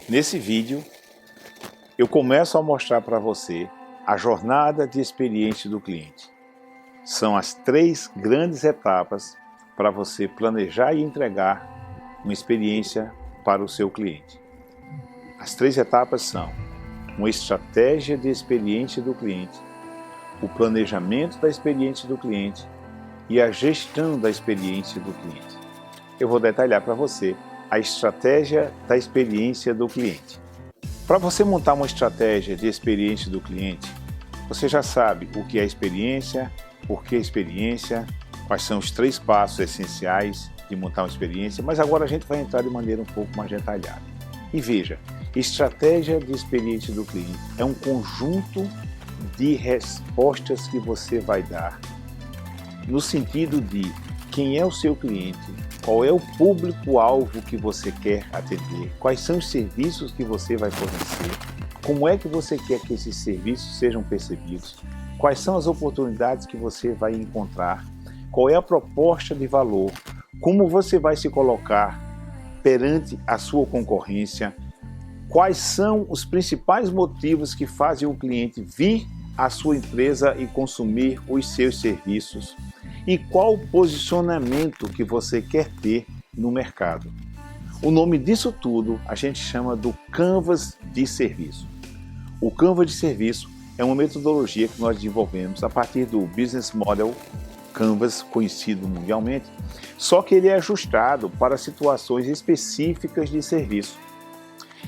Nesse vídeo, eu começo a mostrar para você a jornada de experiência do cliente. São as 3 grandes etapas para você planejar e entregar uma experiência para o seu cliente. As 3 etapas são uma estratégia de experiência do cliente, o planejamento da experiência do cliente e a gestão da experiência do cliente. Eu vou detalhar para você a estratégia da experiência do cliente. Para você montar uma estratégia de experiência do cliente, você já sabe o que é experiência, por que experiência, quais são os 3 passos essenciais de montar uma experiência, mas agora a gente vai entrar de maneira um pouco mais detalhada. E veja, estratégia de experiência do cliente é um conjunto de respostas que você vai dar no sentido de quem é o seu cliente, qual é o público-alvo que você quer atender, quais são os serviços que você vai fornecer, como é que você quer que esses serviços sejam percebidos, quais são as oportunidades que você vai encontrar, qual é a proposta de valor, como você vai se colocar perante a sua concorrência, quais são os principais motivos que fazem o cliente vir à sua empresa e consumir os seus serviços e qual o posicionamento que você quer ter no mercado. O nome disso tudo a gente chama do Canvas de serviço. O Canvas de serviço é uma metodologia que nós desenvolvemos a partir do Business Model Canvas, conhecido mundialmente, só que ele é ajustado para situações específicas de serviço.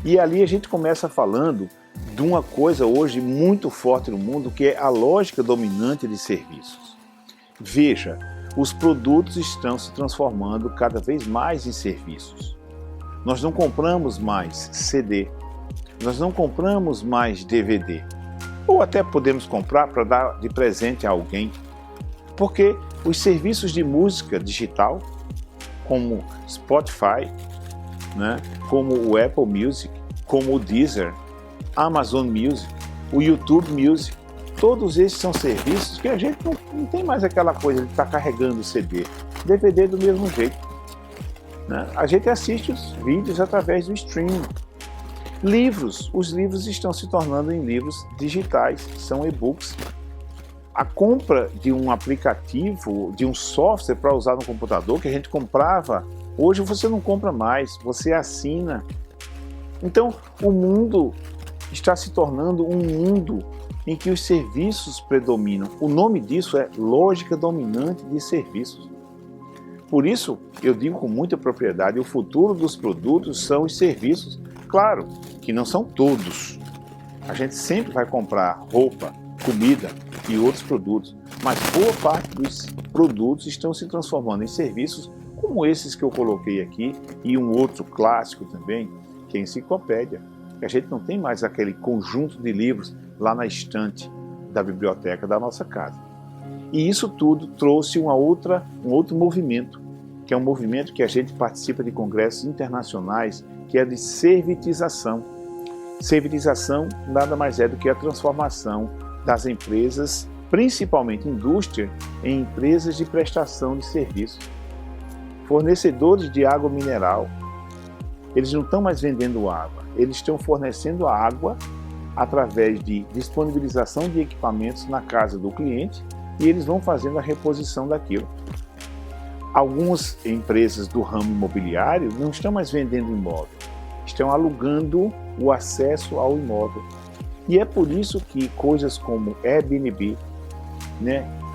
E ali a gente começa falando de uma coisa hoje muito forte no mundo, que é a lógica dominante de serviços. Veja, os produtos estão se transformando cada vez mais em serviços. Nós não compramos mais CD, nós não compramos mais DVD, ou até podemos comprar para dar de presente a alguém, porque os serviços de música digital, como Spotify, como o Apple Music, como o Deezer, Amazon Music, o YouTube Music, todos esses são serviços que a gente não tem mais aquela coisa de estar carregando o CD. DVD do mesmo jeito. A gente assiste os vídeos através do streaming. Livros. Os livros estão se tornando em livros digitais, são e-books. A compra de um aplicativo, de um software para usar no computador que a gente comprava, hoje você não compra mais, você assina. Então, o mundo está se tornando um mundo em que os serviços predominam. O nome disso é lógica dominante de serviços. Por isso, eu digo com muita propriedade, o futuro dos produtos são os serviços. Claro que não são todos. A gente sempre vai comprar roupa, comida e outros produtos, mas boa parte dos produtos estão se transformando em serviços como esses que eu coloquei aqui e um outro clássico também, que é a enciclopédia. A gente não tem mais aquele conjunto de livros lá na estante da biblioteca da nossa casa. E isso tudo trouxe um outro movimento, que é um movimento que a gente participa de congressos internacionais, que é de servitização. Servitização nada mais é do que a transformação das empresas, principalmente indústria, em empresas de prestação de serviços. Fornecedores de água mineral. Eles não estão mais vendendo água, eles estão fornecendo a água através de disponibilização de equipamentos na casa do cliente e eles vão fazendo a reposição daquilo. Algumas empresas do ramo imobiliário não estão mais vendendo imóvel, estão alugando o acesso ao imóvel. E é por isso que coisas como Airbnb,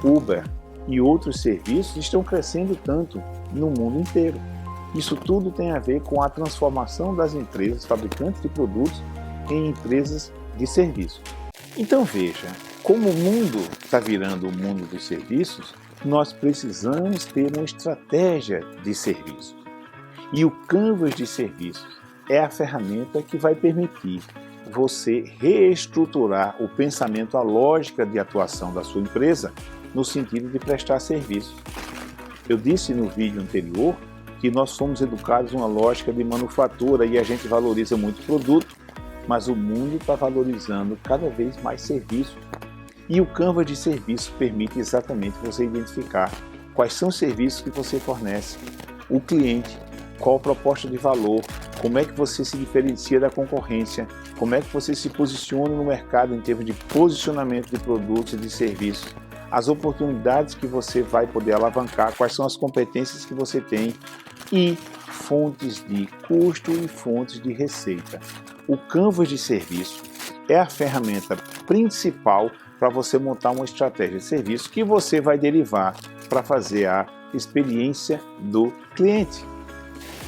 Uber e outros serviços estão crescendo tanto no mundo inteiro. Isso tudo tem a ver com a transformação das empresas fabricantes de produtos em empresas de serviços. Então veja, como o mundo está virando o mundo dos serviços, nós precisamos ter uma estratégia de serviços. E o Canvas de serviços é a ferramenta que vai permitir você reestruturar o pensamento, a lógica de atuação da sua empresa no sentido de prestar serviços. Eu disse no vídeo anterior que nós fomos educados em uma lógica de manufatura e a gente valoriza muito o produto, mas o mundo está valorizando cada vez mais serviços. E o Canvas de serviço permite exatamente você identificar quais são os serviços que você fornece, o cliente, qual a proposta de valor, como é que você se diferencia da concorrência, como é que você se posiciona no mercado em termos de posicionamento de produtos e de serviços, as oportunidades que você vai poder alavancar, quais são as competências que você tem e fontes de custo e fontes de receita. O Canvas de serviço é a ferramenta principal para você montar uma estratégia de serviço que você vai derivar para fazer a experiência do cliente.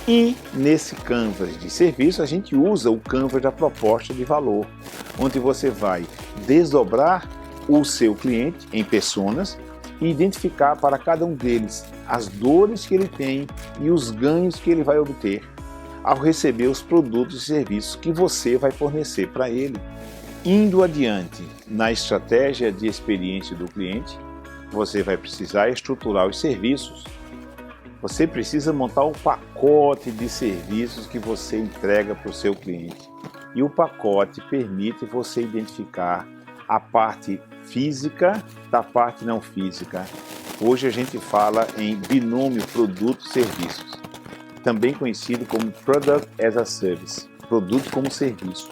E nesse Canvas de serviço a gente usa o Canvas da proposta de valor, onde você vai desdobrar o seu cliente em personas e identificar para cada um deles as dores que ele tem e os ganhos que ele vai obter ao receber os produtos e serviços que você vai fornecer para ele. Indo adiante na estratégia de experiência do cliente, você vai precisar estruturar os serviços. Você precisa montar um pacote de serviços que você entrega para o seu cliente. E o pacote permite você identificar a parte física da parte não física. Hoje a gente fala em binômio produto-serviços, também conhecido como Product as a Service, produto como serviço.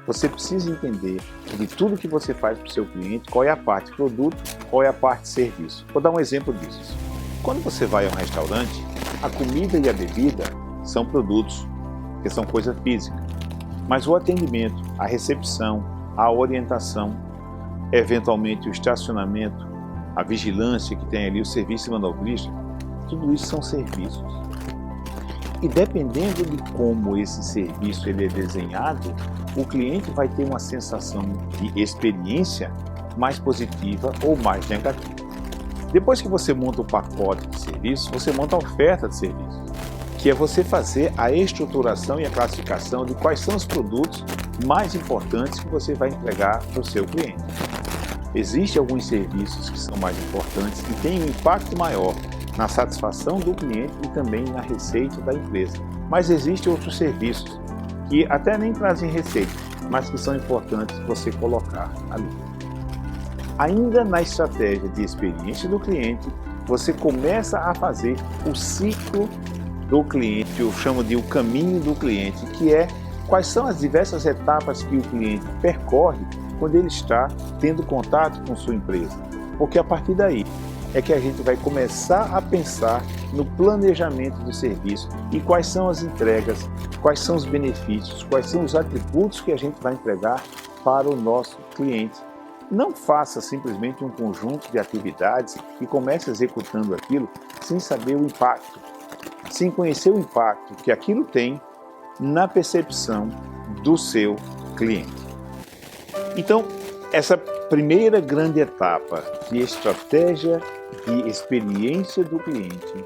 Você precisa entender de tudo que você faz para o seu cliente, qual é a parte produto, qual é a parte serviço. Vou dar um exemplo disso. Quando você vai a um restaurante, a comida e a bebida são produtos, que são coisa física. Mas o atendimento, a recepção, a orientação, eventualmente o estacionamento, a vigilância que tem ali, o serviço de manobrista, tudo isso são serviços. E dependendo de como esse serviço ele é desenhado, o cliente vai ter uma sensação de experiência mais positiva ou mais negativa. Depois que você monta o pacote de serviços, você monta a oferta de serviços, que é você fazer a estruturação e a classificação de quais são os produtos mais importantes que você vai entregar para o seu cliente. Existem alguns serviços que são mais importantes e têm um impacto maior na satisfação do cliente e também na receita da empresa. Mas existem outros serviços que até nem trazem receita, mas que são importantes você colocar ali. Ainda na estratégia de experiência do cliente, você começa a fazer o ciclo do cliente, eu chamo de o caminho do cliente, que é quais são as diversas etapas que o cliente percorre quando ele está tendo contato com sua empresa. Porque a partir daí é que a gente vai começar a pensar no planejamento do serviço e quais são as entregas, quais são os benefícios, quais são os atributos que a gente vai entregar para o nosso cliente. Não faça simplesmente um conjunto de atividades e comece executando aquilo sem saber o impacto, sem conhecer o impacto que aquilo tem na percepção do seu cliente. Então, essa primeira grande etapa de estratégia de experiência do cliente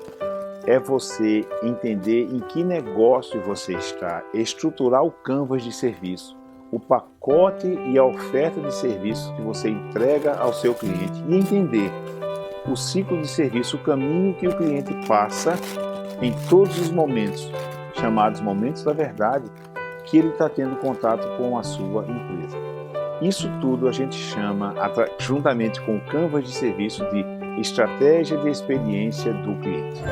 é você entender em que negócio você está, estruturar o Canvas de serviço, o pacote e a oferta de serviços que você entrega ao seu cliente e entender o ciclo de serviço, o caminho que o cliente passa em todos os momentos, chamados momentos da verdade, que ele está tendo contato com a sua empresa. Isso tudo a gente chama, juntamente com o Canvas de serviço, de estratégia de experiência do cliente.